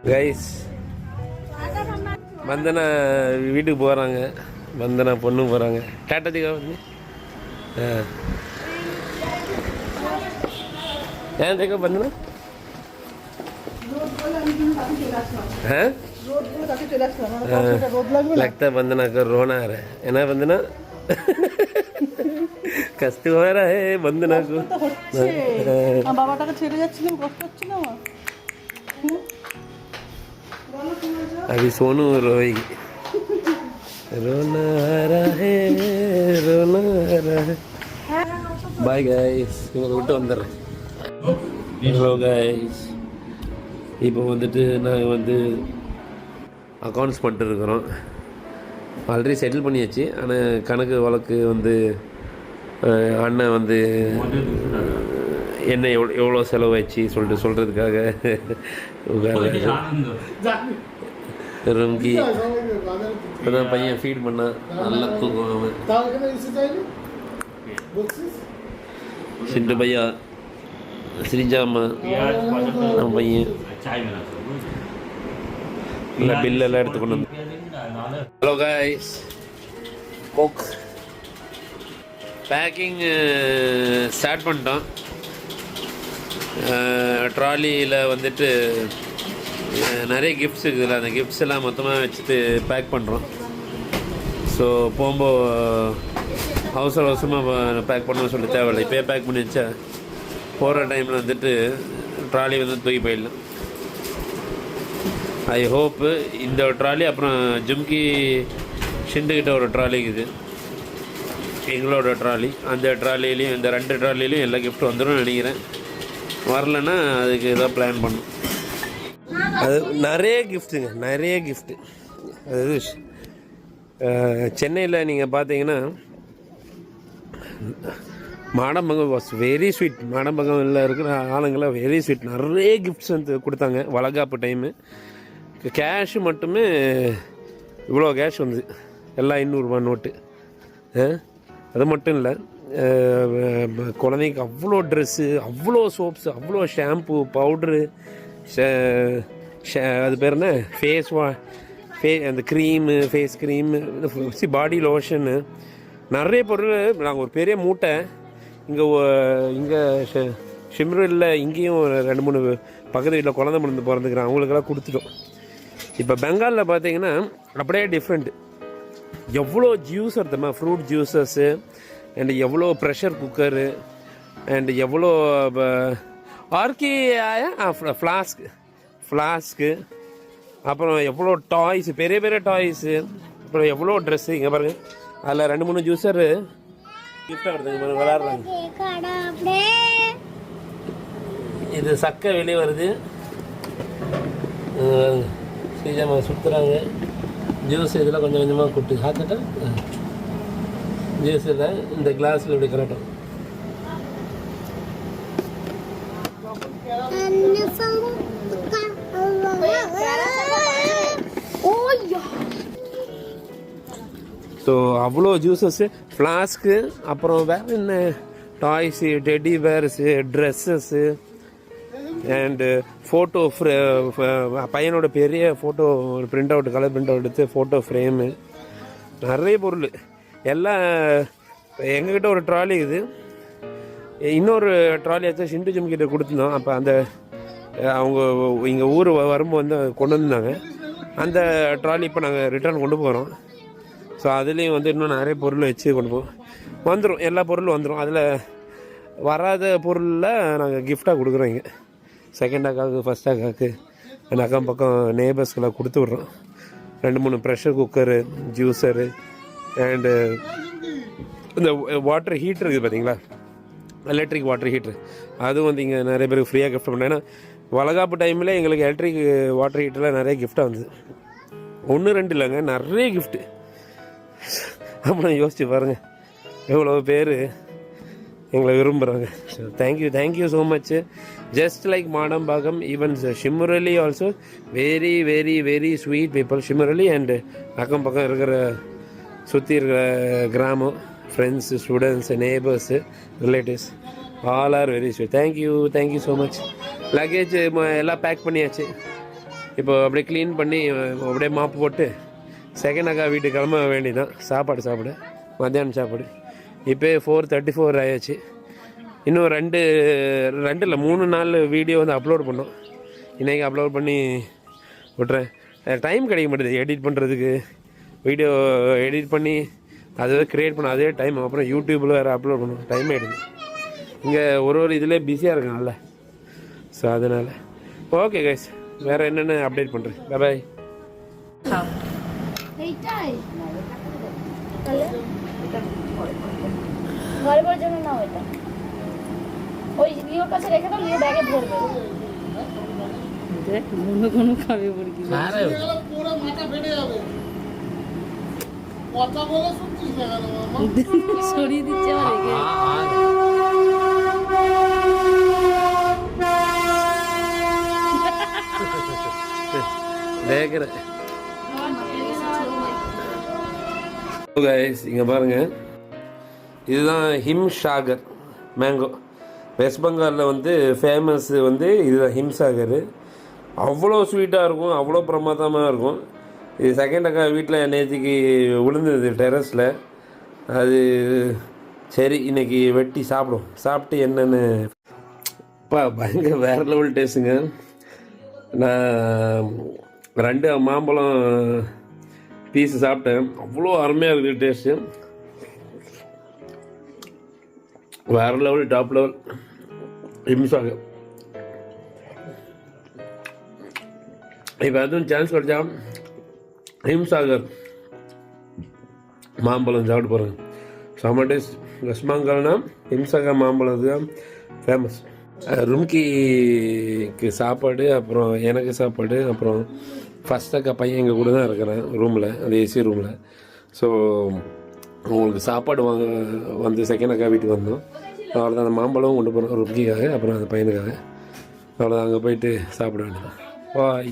Guys, வந்தனா வீட்டுக்கு போகிறாங்க. வந்தனா பொண்ணு போகிறாங்க. டாட்டாதிக்கா வந்து ஏன் देखो बंदना हाँ लगता है बंदना का रोना आ रहा है. है ना बंदना? कष्ट हो रहा है बंदना को. अभी सोनू रोएगी. रोना आ रहा है, रोना आ रहा है. बाय गाइस, இவங்களை விட்டு வந்துடுறேன். ஹலோ கைஸ், இப்போ வந்துட்டு நாங்கள் வந்து அக்கௌண்ட்ஸ் பண்ணிட்டு இருக்கிறோம். ஆல்ரெடி செட்டில் பண்ணியாச்சு. ஆனால் கணக்கு வழக்கு வந்து அண்ணன் வந்து என்ன எவ்வளோ செலவாச்சு சொல்கிறதுக்காக ரூம்கி இப்போதான் பையன் ஃபீட் பண்ணான். நல்லா தூக்கம் அவன். சிண்டு பையா, ஸ்ரீஜாமா நம்ம பையன் இல்லை பில்லெல்லாம் எடுத்து கொண்டு வந்து. Hello guys, coke packing start பண்ணிட்டோம். ட்ராலியில் வந்துட்டு நிறைய கிஃப்ட்ஸ் இருக்குதுல்ல, அந்த கிஃப்ட்ஸ் எல்லாம் மொத்தமாக வச்சுட்டு பேக் பண்ணுறோம். ஸோ போகும்போது அவசரமாக பேக் பண்ணணும்னு சொல்லி தேவையில்லை. இப்போயே பேக் பண்ணி வச்சா போகிற டைமில் வந்துட்டு ட்ராலி வந்து தூக்கி போயிடலாம். ஐ ஹோப்பு இந்த ட்ராலி அப்புறம் ஜும்கி ஷிண்டுக்கிட்ட ஒரு ட்ராலி இருக்குது, எங்களோட ட்ராலி. அந்த ட்ராலிலையும் இந்த 2 ட்ராலிலையும் எல்லா கிஃப்ட்டும் வந்துடும் நினைக்கிறேன். வரலன்னா அதுக்கு ஏதாவது பிளான் பண்ணும். அது நிறைய கிஃப்ட்டுங்க, நிறைய கிஃப்ட்டு. அது சென்னையில் நீங்கள் பார்த்தீங்கன்னா மாடம்பங்கம் வாஸ் வெரி ஸ்வீட். மாடம்பங்கமில் இருக்கிற ஆளுங்களாம் வெரி ஸ்வீட். நிறைய கிஃப்ட்ஸ் வந்து கொடுத்தாங்க. வளகாப்பு டைமு கேஷு மட்டுமே இவ்வளோ கேஷ் வந்து எல்லாம் 500 ரூபா நோட்டு. அது மட்டும் இல்லை, குழந்தைக்கு அவ்வளோ ட்ரெஸ்ஸு, அவ்வளோ சோப்ஸு, அவ்வளோ ஷாம்பு, பவுட்ரு, அது பேர் என்ன, அந்த க்ரீமு, ஃபேஸ் க்ரீமு, பாடி லோஷனு, நிறைய பொருள். நாங்கள் ஒரு பெரிய மூட்டை இங்கே ஷிம்ரில் இங்கேயும் 2-3 பக்கத்து வீட்டில் குழந்தை மருந்து பிறந்துக்கிறான், அவங்களுக்கெல்லாம் கொடுத்துட்டோம். இப்போ பெங்காலில் பார்த்தீங்கன்னா அப்படியே டிஃப்ரெண்ட்டு. எவ்வளோ ஜூஸ் எடுத்தோமா, ஃப்ரூட் ஜூஸஸ்ஸு, அண்ட் எவ்வளோ ப்ரெஷர் குக்கரு, அண்ட் எவ்வளோ ஆர்கி ஃப்ளாஸ்க்கு, அப்புறம் எவ்வளோ டாய்ஸு, பெரிய பெரிய டாய்ஸு, அப்புறம் எவ்வளோ ட்ரெஸ்ஸு. இங்கே பாருங்கள், அதில் 2-3 ஜூஸரு கிஃப்டாக எடுத்துங்க விளாட்றாங்க. இது சக்கை வெளியே வருது, ஸ்ரீஜாமா சுற்றுறாங்க. ஜூஸ் இதில் கொஞ்சம் கொஞ்சமாக குட்டு சாத்துட்டா ஜூஸ் இல்லை, இந்த கிளாஸில் இப்படி கரெக்டாக. ஸோ அவ்வளோ ஜூஸஸ்ஸு, ஃப்ளாஸ்க்கு, அப்புறம் வேறு என்ன toys, teddy பேர்ஸு, dresses, and photo பையனோட பெரிய photo print out, colour print out எடுத்து ஃபோட்டோ ஃப்ரேமு, நிறைய பொருள் எல்லாம். எங்ககிட்ட ஒரு ட்ராலி இது, இன்னொரு ட்ராலி ஆச்சு ஷிண்டு ஜும்கிட்ட கொடுத்துருந்தோம். அப்போ அந்த அவங்க இங்கே ஊர் வரும்போது வந்து கொண்டு வந்தாங்க. அந்த ட்ராலி இப்போ நாங்கள் ரிட்டர்ன் கொண்டு போகிறோம். ஸோ அதுலேயும் வந்து இன்னும் நிறைய பொருள் வச்சு கொண்டு போவோம். வந்துடும், எல்லா பொருளும் வந்துடும். அதில் வராத பொருளில் நாங்கள் கிஃப்டாக கொடுக்குறோம். இங்கே செகண்ட் அக்காவுக்கு, ஃபஸ்ட் அக்காவுக்கு, அந்த அக்கம் பக்கம் நேபர்ஸ்க்கெல்லாம் கொடுத்து விட்றோம். 2-3 ப்ரெஷர் குக்கரு, ஜூஸரு, அண்டு இந்த வாட்டர் ஹீட்ரு இருக்குது பார்த்தீங்களா, எலக்ட்ரிக் வாட்டர் ஹீட்ரு, அதுவும் வந்து இங்கே நிறைய பேருக்கு ஃப்ரீயாக கிஃப்ட் பண்ணேன். ஏன்னா வளகாப்பு டைமில் எங்களுக்கு எலக்ட்ரிக் வாட்டர் ஹீட்டரில் நிறைய கிஃப்டாக வந்தது. 1-2 இல்லைங்க, நிறைய கிஃப்ட்டு. அப்புறம் யோசிச்சு பாருங்கள் எவ்வளோ பேர் எங்களை விரும்புகிறாங்க. So thank you so much. Just like Madambakkam, even ஷிமுரலி also very very very sweet people. ஷிமுரலி அண்டு அக்கம் பக்கம் இருக்கிற சுற்றி இருக்கிற கிராமம், friends, students, neighbours, relatives, all are very sweet. Thank you so much. Luggage எல்லாம் பேக் பண்ணியாச்சு. இப்போ அப்படியே க்ளீன் பண்ணி அப்படியே மாப்பு போட்டு செகண்ட் அக்கா வீட்டுக்கு கிளம்ப வேண்டியதான் சாப்பாடு சாப்பிட மத்தியானம் சாப்பாடு. இப்போ 4:34 ஆயாச்சு. இன்னும் 3 நாள் வீடியோ வந்து அப்லோட் பண்ணோம். இன்றைக்கி அப்லோட் பண்ணி விட்றேன். டைம் கிடைக்க மாட்டேது எடிட் பண்ணுறதுக்கு. வீடியோ எடிட் பண்ணி அதை க்ரியேட் பண்ண அதே டைம், அப்புறம் யூடியூப்பில் வேறு அப்லோட் பண்ணணும், டைம் ஆகிடுது. இங்கே ஒரு இதில் பிஸியாக இருக்கேன்ல, ஸோ அதனால். ஓகே கைஸ், வேறு என்னென்ன அப்டேட் பண்ணுறேன். பாய். গল্পের জন্য না ওইটা ওই লিওর কাছে রেখে দাও, লিও ব্যাগে ভরবে। দেখ মনে কোনো খাবে বড়কি আরে পুরো মাথা ফেটে যাবে, কথা বলে শুনছিস না কেন মামা? সরিয়ে দিচ্ছে আমাকে। தேக்கிற கைஸ், இங்கே பாருங்கள், இதுதான் ஹிம்சாகர் மேங்கோ. வெஸ்ட் பெங்காலில் வந்து ஃபேமஸ் வந்து இதுதான் ஹிம்சாகர். அவ்வளோ ஸ்வீட்டாக இருக்கும், அவ்வளோ பிரமாதமாக இருக்கும். இது செகண்ட் அக்கா வீட்டில் நேற்றுக்கு விழுந்தது டெரஸில். அது சரி இன்றைக்கி வெட்டி சாப்பிடும். சாப்பிட்டு என்னென்னு பயங்கர வேறு லெவல் டேஸ்ட்டுங்க. நான் 2 மாம்பழம் பீஸு சாப்பிட்டேன், அவ்வளோ அருமையாக இருக்குது டேஸ்ட்டு. வேறு லெவல், டாப் லெவல் ஹிம்சாகர். இப்போ அதுவும் சான்ஸ் கிடைச்சா ஹிம்சாகர் மாம்பழம் சாப்பிட்டு போகிறேன். செம்ம டேஸ்ட். வெஸ்ட் பெங்கால்னா ஹிம்சாகர் மாம்பழம் தான் ஃபேமஸ். ரும்கிக்கு சாப்பாடு, அப்புறம் எனக்கு சாப்பாடு, அப்புறம் ஃபஸ்ட் அக்கா பையன் எங்கள் கூட தான் இருக்கிறேன் ரூமில், அந்த ஏசி ரூமில். ஸோ உங்களுக்கு சாப்பாடு வந்து செகண்ட் அக்கா வீட்டுக்கு வந்தோம். அவ்வளோதான். அந்த மாம்பழம் கொண்டு போகிறோம் ரும்கிக்காக, அப்புறம் அந்த பையனுக்காக. அவ்வளோதான். அங்கே போயிட்டு சாப்பிட வேண்டியதான். பாய்.